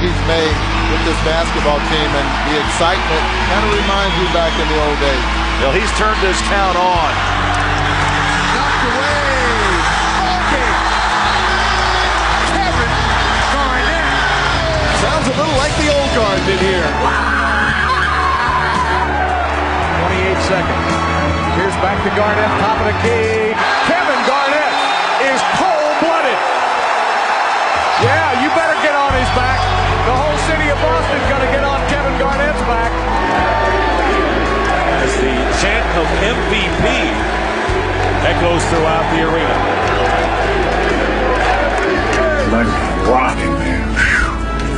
he's made with this basketball team, and the excitement kind of reminds you back in the old days. Well, he's turned this count on. Knocked away. Ballgame. Kevin Garnett. Sounds a little like the old guard did here. 28 seconds. Here's back to Garnett, top of the key. Kevin Garnett is cold-blooded. Yeah, you better get on his back. The whole city of Boston's going to get on Kevin Garnett's back. As the chant of MVP echoes throughout the arena. Like rocking, man.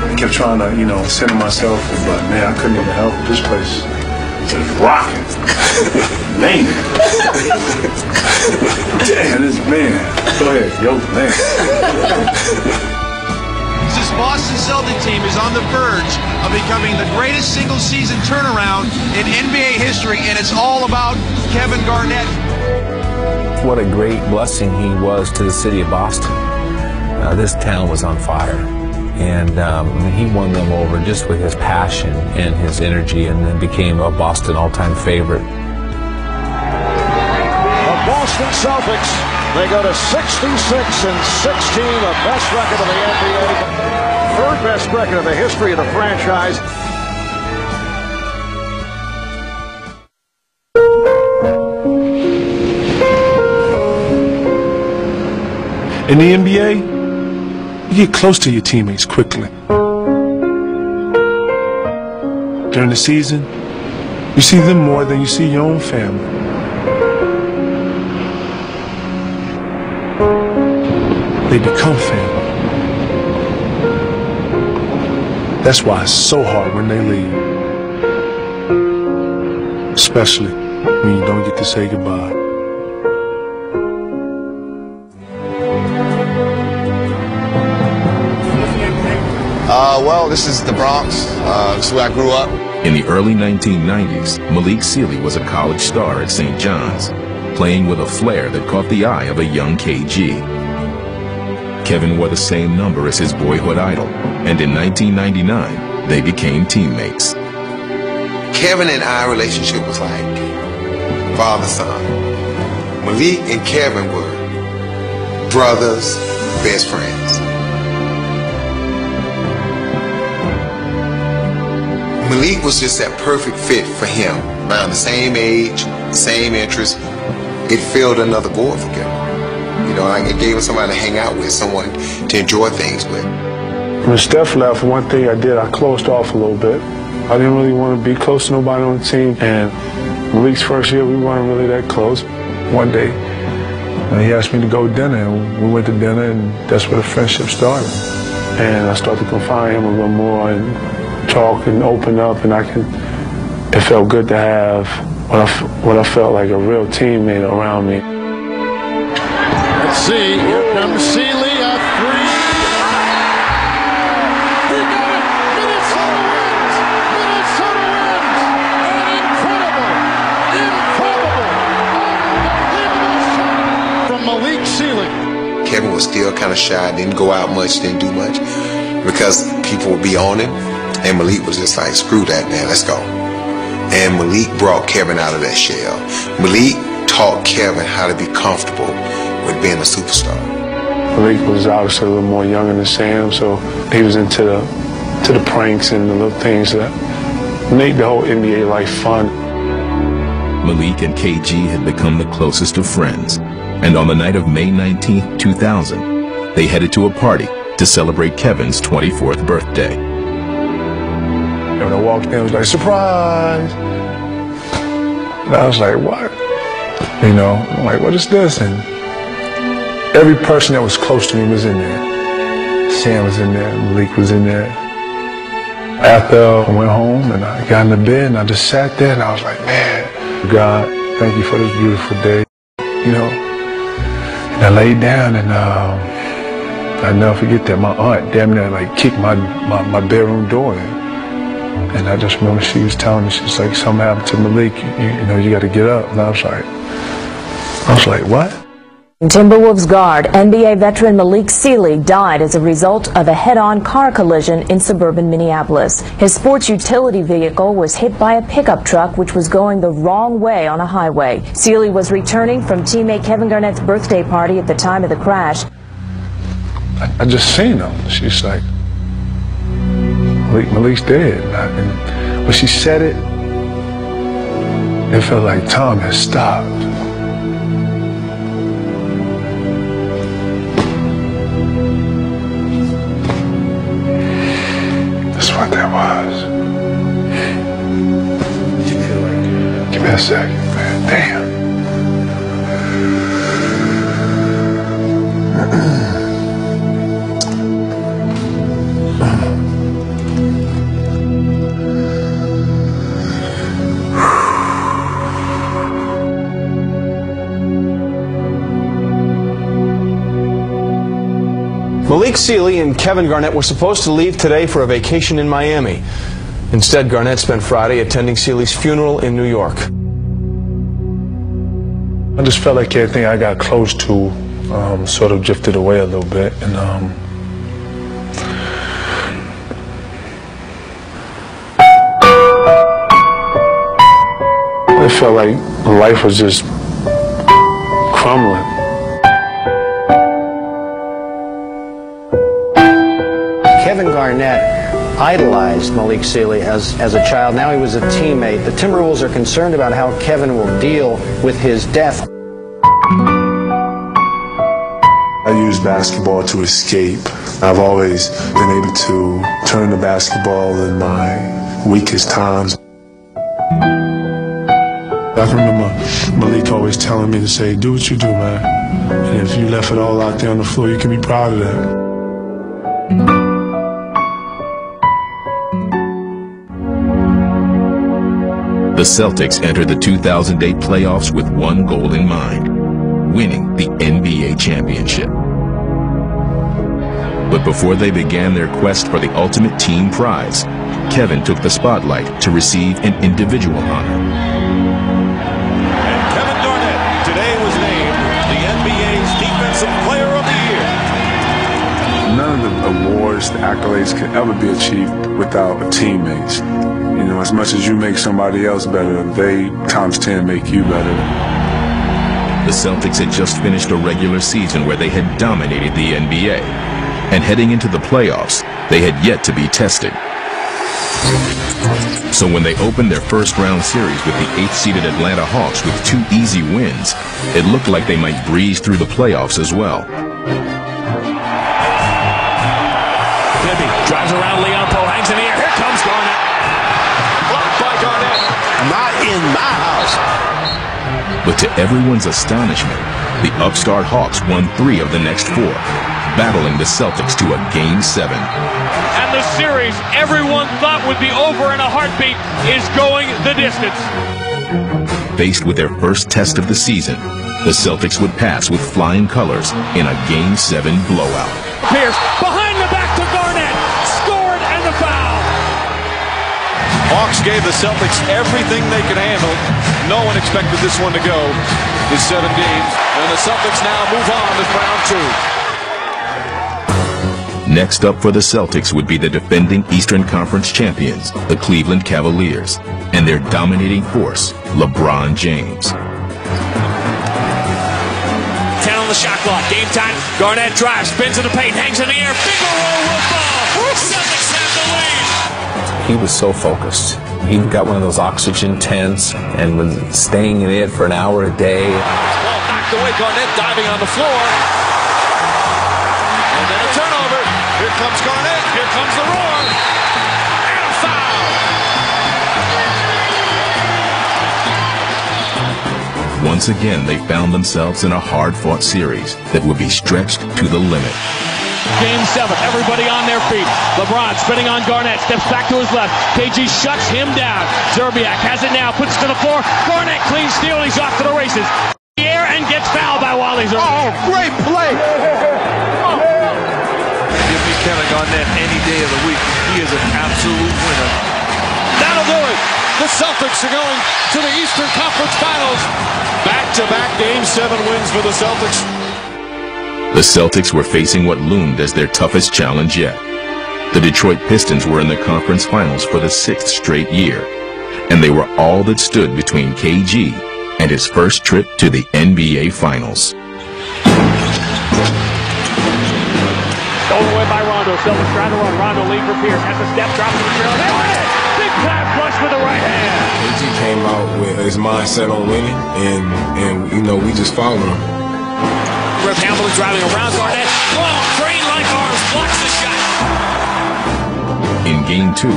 I kept trying to, center myself, but man, I couldn't even help it. This place just rocking. Man. Damn, this man. Go ahead, yo, man. This Boston Celtic team is on the verge of becoming the greatest single-season turnaround in NBA history, and it's all about Kevin Garnett. What a great blessing he was to the city of Boston. This town was on fire, and he won them over just with his passion and his energy, and then became a Boston all-time favorite. The Boston Celtics, they go to 66-16, the best record of the NBA. Third best record in the history of the franchise. In the NBA, you get close to your teammates quickly. During the season, you see them more than you see your own family. They become family. That's why it's so hard when they leave. Especially when you don't get to say goodbye. Well, this is the Bronx. This is where I grew up. In the early 1990s, Malik Sealy was a college star at St. John's, playing with a flair that caught the eye of a young KG. Kevin wore the same number as his boyhood idol, and in 1999, they became teammates. Kevin and I relationship was like father-son. Malik and Kevin were brothers, best friends. Malik was just that perfect fit for him. Around the same age, same interests. It filled another void for Kevin. It gave him somebody to hang out with, someone to enjoy things with. When Steph left, one thing I did, I closed off a little bit. I didn't really want to be close to nobody on the team. And Malik's first year, we weren't really that close. One day, he asked me to go to dinner, and we went to dinner, and that's where the friendship started. And I started to confide in him a little more and talk and open up, and it felt good to have what I felt like a real teammate around me. Let's see, here comes Sealy, a three. He got it! Minnesota wins! Minnesota wins! An incredible, unbelievable shot from Malik Sealy. Kevin was still kind of shy, didn't go out much, didn't do much, because people would be on him. And Malik was just like, screw that, man, let's go. And Malik brought Kevin out of that shell. Malik taught Kevin how to be comfortable with being a superstar. Malik was obviously a little more younger than Sam, so he was into the pranks and the little things that made the whole NBA life fun. Malik and KG had become the closest of friends, and on the night of May 19, 2000, they headed to a party to celebrate Kevin's 24th birthday. When I walked in, it was like, surprise! And I was like, what? I'm like, what is this? And every person that was close to me was in there. Sam was in there, Malik was in there. After I went home and I got in the bed and I just sat there and I was like, man, God, thank you for this beautiful day. And I laid down and I'll never forget that my aunt damn near kicked my bedroom door in. And I just remember she was telling me, she's like, something happened to Malik, you got to get up. And I was like, what? Timberwolves guard, NBA veteran Malik Sealy died as a result of a head-on car collision in suburban Minneapolis. His sports utility vehicle was hit by a pickup truck which was going the wrong way on a highway. Sealy was returning from teammate Kevin Garnett's birthday party at the time of the crash. I just seen her. She's like, Malik's dead. And when she said it, it felt like time had stopped. What that was. Give me a second, man. Damn. Malik Sealy and Kevin Garnett were supposed to leave today for a vacation in Miami. Instead, Garnett spent Friday attending Sealy's funeral in New York. I just felt like everything I got close to sort of drifted away a little bit. And it felt like life was just crumbling. Kevin Garnett idolized Malik Sealy as a child. Now he was a teammate. The Timberwolves are concerned about how Kevin will deal with his death. I use basketball to escape. I've always been able to turn to basketball in my weakest times. I can remember Malik always telling me to say, do what you do, man. And if you left it all out there on the floor, you can be proud of that. The Celtics entered the 2008 playoffs with one goal in mind: winning the NBA championship. But before they began their quest for the ultimate team prize, Kevin took the spotlight to receive an individual honor. And Kevin Garnett today was named the NBA's Defensive Player of the Year. None of the awards, the accolades could ever be achieved without teammates. You know, as much as you make somebody else better, they times 10 make you better. The Celtics had just finished a regular season where they had dominated the NBA. And heading into the playoffs, they had yet to be tested. So when they opened their first round series with the 8th-seeded Atlanta Hawks with 2 easy wins, it looked like they might breeze through the playoffs as well. Libby drives around Leonpo, hangs in the air. Here comes Garnett. Blocked by Garnett. Not in my house. But to everyone's astonishment, the upstart Hawks won 3 of the next 4, battling the Celtics to a Game 7. And the series everyone thought would be over in a heartbeat is going the distance. Faced with their first test of the season, the Celtics would pass with flying colors in a Game 7 blowout. Pierce behind the back to Garnett. Scored and the foul. Hawks gave the Celtics everything they could handle. No one expected this one to go to 7 games. And the Celtics now move on to round 2. Next up for the Celtics would be the defending Eastern Conference champions, the Cleveland Cavaliers, and their dominating force, LeBron James. 10 on the shot clock. Game time. Garnett drives, spins in the paint, hangs in the air. Figaro will fall. Celtics have the lead. He was so focused. He got one of those oxygen tents and was staying in it for an hour a day. Ball knocked away. Garnett diving on the floor. And then a turnover. Here comes Garnett. Here comes the roar. And a foul. Once again, they found themselves in a hard-fought series that would be stretched to the limit. Game 7, everybody on their feet. LeBron spinning on Garnett, steps back to his left. KG shuts him down. Zerbiak has it now, puts it to the floor. Garnett clean steal, he's off to the races. The air and gets fouled by Wally Zerbiak. Oh, great play. Give me Kevin Garnett any day of the week. He is an absolute winner. That'll do it. The Celtics are going to the Eastern Conference Finals. Back-to-back Game 7 wins for the Celtics. The Celtics were facing what loomed as their toughest challenge yet. The Detroit Pistons were in the conference finals for the 6th straight year, and they were all that stood between KG and his first trip to the NBA Finals. Stolen away by Rondo. Celtics trying to run. Rondo lead for Pierce. Has a step, drops to the trail. They win it! Big pass flush with the right hand. KG came out with his mindset on winning, and you know, we just followed him. Rip Hamilton driving around Garnett. Long, crane-like arms, blocks the shot. In Game 2,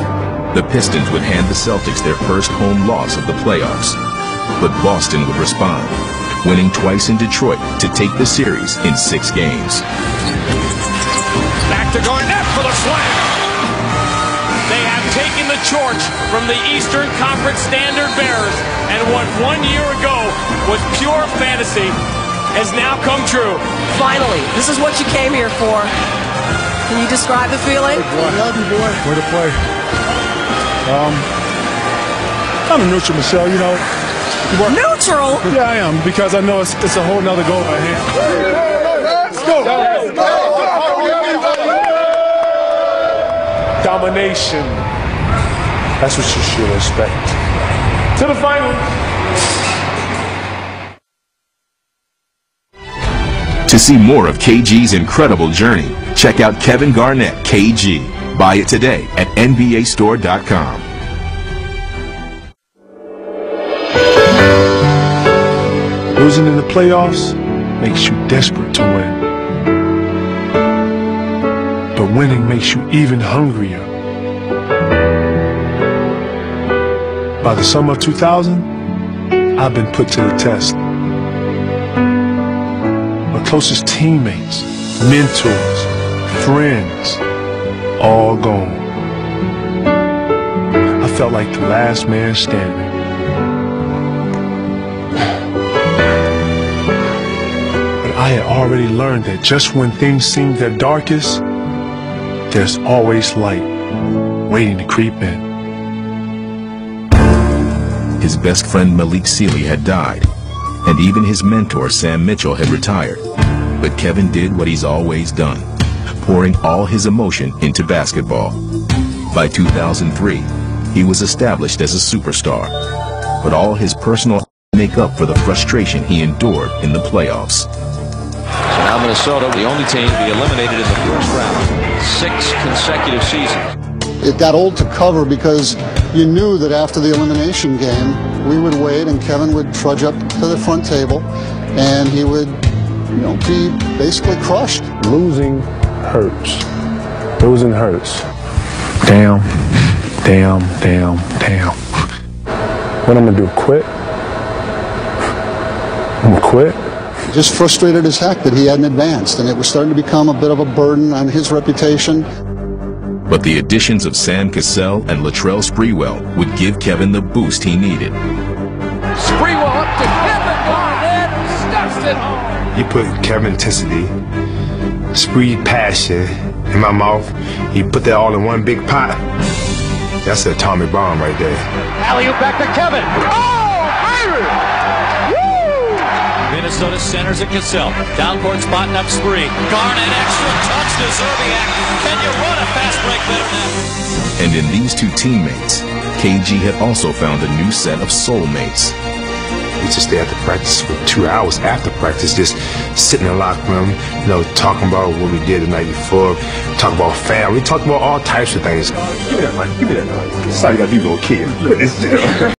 the Pistons would hand the Celtics their first home loss of the playoffs. But Boston would respond, winning twice in Detroit to take the series in 6 games. Back to Garnett for the slam. They have taken the torch from the Eastern Conference standard bearers, and what 1 year ago was pure fantasy has now come true. Finally, this is what you came here for. Can you describe the feeling? I love you, boy. Way to play. I'm a neutral, Michelle, you know. Neutral? Yeah, I am, because I know it's a whole nother goal right here. Let's go! Domination. That's what you should expect. To the finals. To see more of KG's incredible journey, check out Kevin Garnett, KG. Buy it today at NBAstore.com. Losing in the playoffs makes you desperate to win. But winning makes you even hungrier. By the summer of 2000, I've been put to the test. My closest teammates, mentors, friends, all gone. I felt like the last man standing. I had already learned that just when things seem their darkest, there's always light waiting to creep in. His best friend Malik Sealy had died, and even his mentor Sam Mitchell had retired. But Kevin did what he's always done, pouring all his emotion into basketball. By 2003, he was established as a superstar, but all his personal make up for the frustration he endured in the playoffs. So now Minnesota, the only team to be eliminated in the first round. 6 consecutive seasons. It got old to cover because you knew that after the elimination game, we would wait and Kevin would trudge up to the front table and he would, you know, be basically crushed. Losing hurts. Losing hurts. Damn, damn, damn, damn. What I'm gonna do, quit? I'm gonna quit? Just frustrated as heck that he hadn't advanced, and it was starting to become a bit of a burden on his reputation. But the additions of Sam Cassell and Latrell Sprewell would give Kevin the boost he needed. Sprewell up to Kevin Garnett, who stuffs it home. You put Kevin intensity, Spree passion in my mouth. He put that all in one big pot. That's a atomic bomb right there. Alley-oop back to Kevin. Oh, baby! Minnesota centers at Cassell. Downcourt spotting up Spree. Garnett extra touch to Zerbiak. Can you run a fast break better than that? And in these two teammates, KG had also found a new set of soulmates. We just stay after practice for 2 hours after practice, just sitting in the locker room, you know, talking about what we did the night before, talk about family, talk about all types of things. Give me that, man. Give me that, man. Sorry, you got to be a little kid.